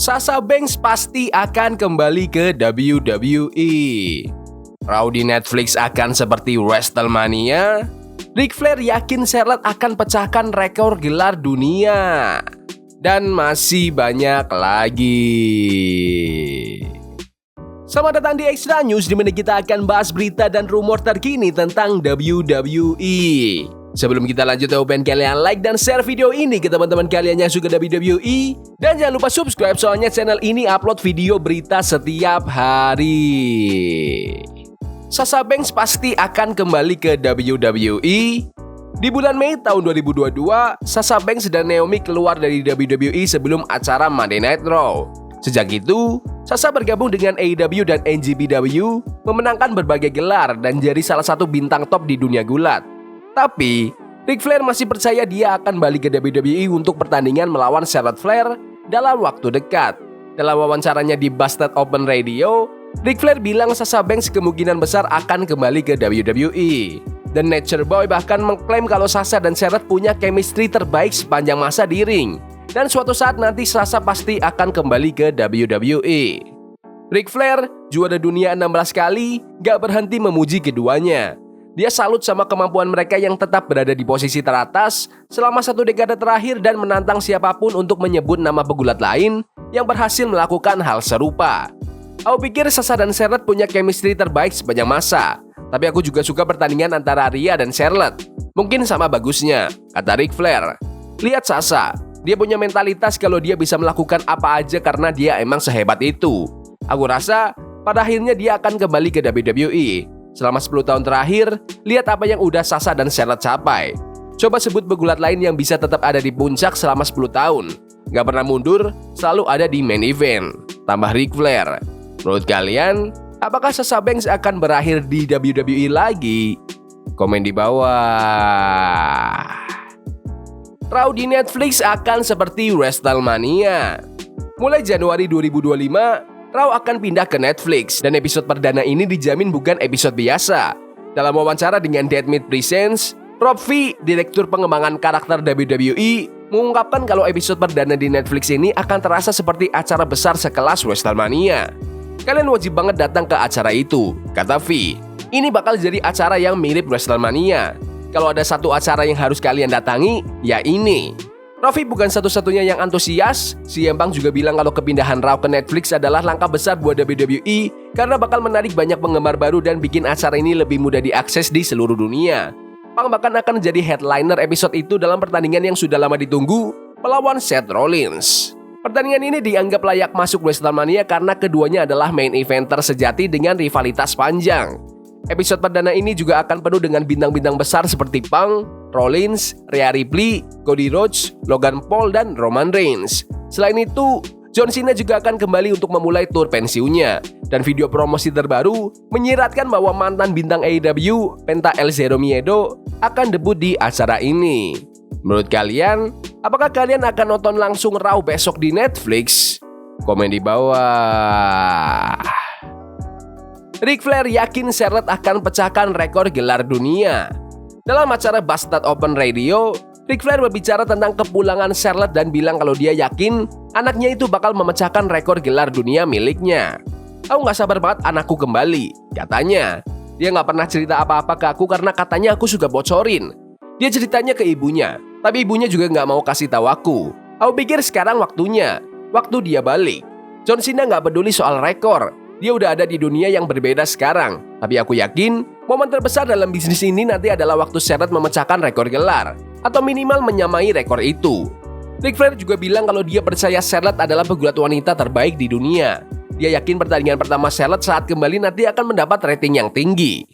Sasha Banks pasti akan kembali ke WWE. Raw di Netflix akan seperti WrestleMania. Ric Flair yakin Charlotte akan pecahkan rekor gelar dunia. Dan masih banyak lagi. Selamat datang di Extra News, di mana kita akan bahas berita dan rumor terkini tentang WWE. Sebelum kita lanjut, aku pengen kalian like dan share video ini ke teman-teman kalian yang suka WWE. Dan jangan lupa subscribe, soalnya channel ini upload video berita setiap hari. Sasha Banks pasti akan kembali ke WWE. Di bulan Mei tahun 2022, Sasha Banks dan Naomi keluar dari WWE sebelum acara Monday Night Raw. Sejak itu, Sasha bergabung dengan AEW dan NJPW, memenangkan berbagai gelar dan jadi salah satu bintang top di dunia gulat. Tapi, Ric Flair masih percaya dia akan balik ke WWE untuk pertandingan melawan Charlotte Flair dalam waktu dekat. Dalam wawancaranya di Busted Open Radio, Ric Flair bilang Sasha Banks kemungkinan besar akan kembali ke WWE. The Nature Boy bahkan mengklaim kalau Sasha dan Charlotte punya chemistry terbaik sepanjang masa di ring. Dan suatu saat nanti Sasha pasti akan kembali ke WWE. Ric Flair, juara dunia 16 kali, gak berhenti memuji keduanya. Dia salut sama kemampuan mereka yang tetap berada di posisi teratas selama 1 dekade terakhir dan menantang siapapun untuk menyebut nama pegulat lain yang berhasil melakukan hal serupa. Aku pikir Sasha dan Charlotte punya chemistry terbaik sepanjang masa. Tapi aku juga suka pertandingan antara Rhea dan Charlotte. Mungkin sama bagusnya, kata Ric Flair. Lihat Sasha, dia punya mentalitas kalau dia bisa melakukan apa aja karena dia emang sehebat itu. Aku rasa pada akhirnya dia akan kembali ke WWE. Selama 10 tahun terakhir, lihat apa yang udah Sasha dan Charlotte capai. Coba sebut pegulat lain yang bisa tetap ada di puncak selama 10 tahun. Gak pernah mundur, selalu ada di main event. Tambah Ric Flair. Menurut kalian, apakah Sasha Banks akan berakhir di WWE lagi? Komen di bawah. Raw di Netflix akan seperti WrestleMania. Mulai Januari 2025, Raw akan pindah ke Netflix dan episode perdana ini dijamin bukan episode biasa. Dalam wawancara dengan Dead Meat Presents, Rob V, direktur pengembangan karakter WWE, mengungkapkan kalau episode perdana di Netflix ini akan terasa seperti acara besar sekelas WrestleMania. Kalian wajib banget datang ke acara itu, kata V. Ini bakal jadi acara yang mirip WrestleMania. Kalau ada satu acara yang harus kalian datangi, ya ini. Rafi bukan satu-satunya yang antusias. CM Punk juga bilang kalau kepindahan Raw ke Netflix adalah langkah besar buat WWE karena bakal menarik banyak penggemar baru dan bikin acara ini lebih mudah diakses di seluruh dunia. Punk bahkan akan jadi headliner episode itu dalam pertandingan yang sudah lama ditunggu melawan Seth Rollins. Pertandingan ini dianggap layak masuk WrestleMania karena keduanya adalah main eventer sejati dengan rivalitas panjang. Episode perdana ini juga akan penuh dengan bintang-bintang besar seperti Punk, Rollins, Rhea Ripley, Cody Rhodes, Logan Paul, dan Roman Reigns. Selain itu, John Cena juga akan kembali untuk memulai tur pensiunnya. Dan video promosi terbaru menyiratkan bahwa mantan bintang AEW, Penta El Zero Miedo, akan debut di acara ini. Menurut kalian, apakah kalian akan nonton langsung Raw besok di Netflix? Komen di bawah. Ric Flair yakin Charlotte akan pecahkan rekor gelar dunia. Dalam acara Busted Open Radio, Ric Flair berbicara tentang kepulangan Charlotte dan bilang kalau dia yakin anaknya itu bakal memecahkan rekor gelar dunia miliknya. Aku gak sabar banget anakku kembali, katanya. Dia gak pernah cerita apa-apa ke aku karena katanya aku suka bocorin. Dia ceritanya ke ibunya, tapi ibunya juga gak mau kasih tahu aku. Aku pikir sekarang waktunya, waktu dia balik. John Cena gak peduli soal rekor. Dia udah ada di dunia yang berbeda sekarang. Tapi aku yakin, momen terbesar dalam bisnis ini nanti adalah waktu Charlotte memecahkan rekor gelar. Atau minimal menyamai rekor itu. Ric Flair juga bilang kalau dia percaya Charlotte adalah pegulat wanita terbaik di dunia. Dia yakin pertandingan pertama Charlotte saat kembali nanti akan mendapat rating yang tinggi.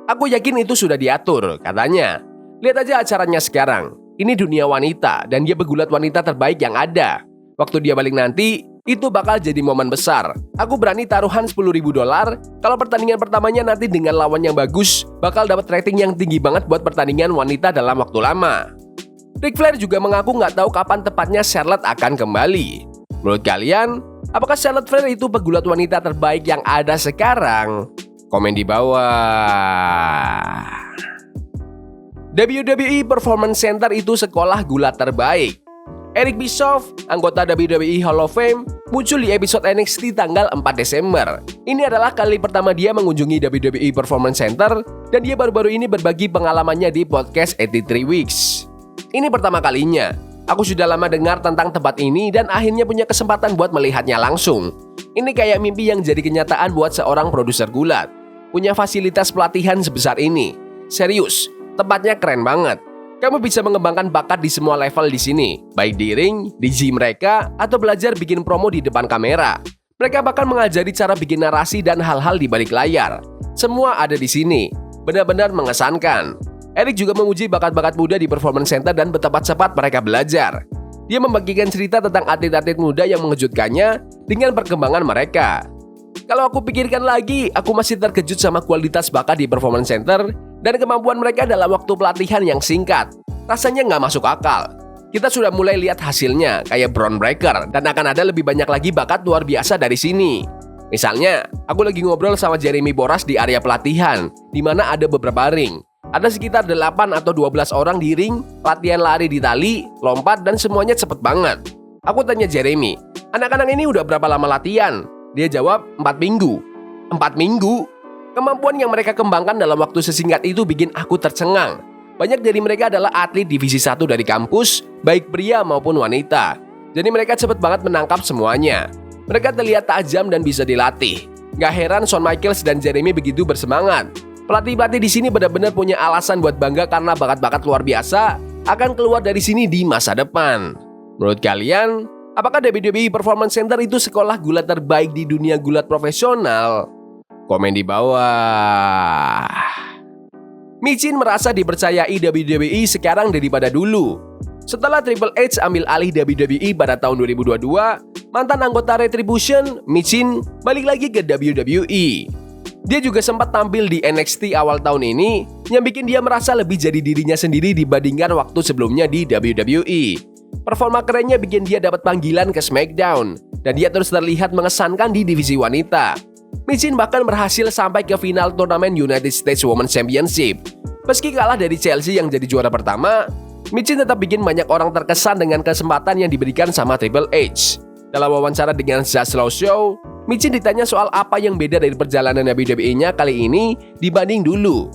Aku yakin itu sudah diatur, katanya. Lihat aja acaranya sekarang. Ini dunia wanita dan dia pegulat wanita terbaik yang ada. Waktu dia balik nanti, itu bakal jadi momen besar. Aku berani taruhan $10.000 kalau pertandingan pertamanya nanti dengan lawan yang bagus bakal dapat rating yang tinggi banget buat pertandingan wanita dalam waktu lama. Ric Flair juga mengaku nggak tahu kapan tepatnya Charlotte akan kembali. Menurut kalian, apakah Charlotte Flair itu pegulat wanita terbaik yang ada sekarang? Komen di bawah. WWE Performance Center itu sekolah gulat terbaik. Eric Bischoff, anggota WWE Hall of Fame, muncul di episode NXT tanggal 4 Desember. Ini adalah kali pertama dia mengunjungi WWE Performance Center dan dia baru-baru ini berbagi pengalamannya di podcast 83 Weeks. Ini pertama kalinya. Aku sudah lama dengar tentang tempat ini dan akhirnya punya kesempatan buat melihatnya langsung. Ini kayak mimpi yang jadi kenyataan buat seorang produser gulat. Punya fasilitas pelatihan sebesar ini. Serius, tempatnya keren banget. Kamu bisa mengembangkan bakat di semua level di sini, baik di ring, di gym mereka, atau belajar bikin promo di depan kamera. Mereka bahkan mengajari cara bikin narasi dan hal-hal di balik layar. Semua ada di sini, benar-benar mengesankan. Eric juga menguji bakat-bakat muda di Performance Center dan betapa cepat mereka belajar. Dia membagikan cerita tentang atlet-atlet muda yang mengejutkannya dengan perkembangan mereka. Kalau aku pikirkan lagi, aku masih terkejut sama kualitas bakat di Performance Center dan kemampuan mereka dalam waktu pelatihan yang singkat. Rasanya nggak masuk akal. Kita sudah mulai lihat hasilnya, kayak Bron Breakker, dan akan ada lebih banyak lagi bakat luar biasa dari sini. Misalnya, aku lagi ngobrol sama Jeremy Borash di area pelatihan, di mana ada beberapa ring. Ada sekitar 8 atau 12 orang di ring, latihan lari di tali, lompat, dan semuanya cepet banget. Aku tanya Jeremy, anak-anak ini udah berapa lama latihan? Dia jawab, 4 minggu. 4 minggu? Kemampuan yang mereka kembangkan dalam waktu sesingkat itu bikin aku tercengang. Banyak dari mereka adalah atlet divisi 1 dari kampus, baik pria maupun wanita. Jadi mereka cepet banget menangkap semuanya. Mereka terlihat tajam dan bisa dilatih. Gak heran Shawn Michaels dan Jeremy begitu bersemangat. Pelatih-pelatih di sini benar-benar punya alasan buat bangga karena bakat-bakat luar biasa akan keluar dari sini di masa depan. Menurut kalian, apakah WWE Performance Center itu sekolah gulat terbaik di dunia gulat profesional? Komen di bawah. Michin merasa dipercayai WWE sekarang daripada dulu. Setelah Triple H ambil alih WWE pada tahun 2022, mantan anggota Retribution, Michin, balik lagi ke WWE. Dia juga sempat tampil di NXT awal tahun ini, yang bikin dia merasa lebih jadi dirinya sendiri dibandingkan waktu sebelumnya di WWE. Performa kerennya bikin dia dapat panggilan ke SmackDown, dan dia terus terlihat mengesankan di divisi wanita. Michin bahkan berhasil sampai ke final turnamen United States Women's Championship. Meski kalah dari Chelsea yang jadi juara pertama, Michin tetap bikin banyak orang terkesan dengan kesempatan yang diberikan sama Triple H. Dalam wawancara dengan Zaslow Show, Michin ditanya soal apa yang beda dari perjalanan WWE-nya kali ini dibanding dulu.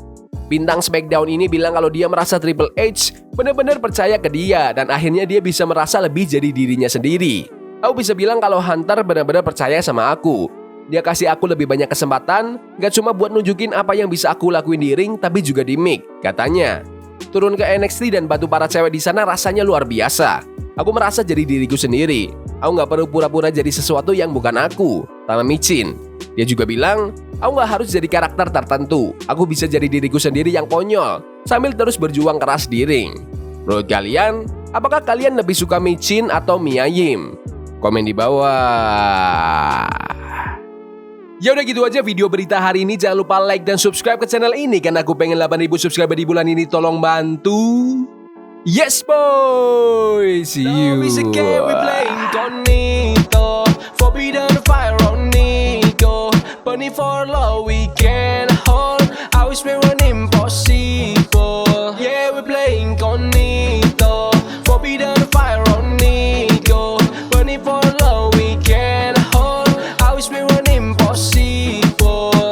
Bintang SmackDown ini bilang kalau dia merasa Triple H benar-benar percaya ke dia dan akhirnya dia bisa merasa lebih jadi dirinya sendiri. Aku bisa bilang kalau Hunter benar-benar percaya sama aku. Dia kasih aku lebih banyak kesempatan, gak cuma buat nunjukin apa yang bisa aku lakuin di ring, tapi juga di mic, katanya. Turun ke NXT dan bantu para cewek di sana rasanya luar biasa. Aku merasa jadi diriku sendiri. Aku gak perlu pura-pura jadi sesuatu yang bukan aku, tambah Michin. Dia juga bilang, aku gak harus jadi karakter tertentu. Aku bisa jadi diriku sendiri yang konyol, sambil terus berjuang keras di ring. Menurut kalian, apakah kalian lebih suka Michin atau Mia Yim? Komen di bawah. Ya udah gitu aja video berita hari ini. Jangan lupa like dan subscribe ke channel ini karena aku pengen 8.000 subscriber di bulan ini. Tolong bantu. Yes boy. See you. Forbidden fire on Nico. Burning for love we can hold. I wish we were impossible.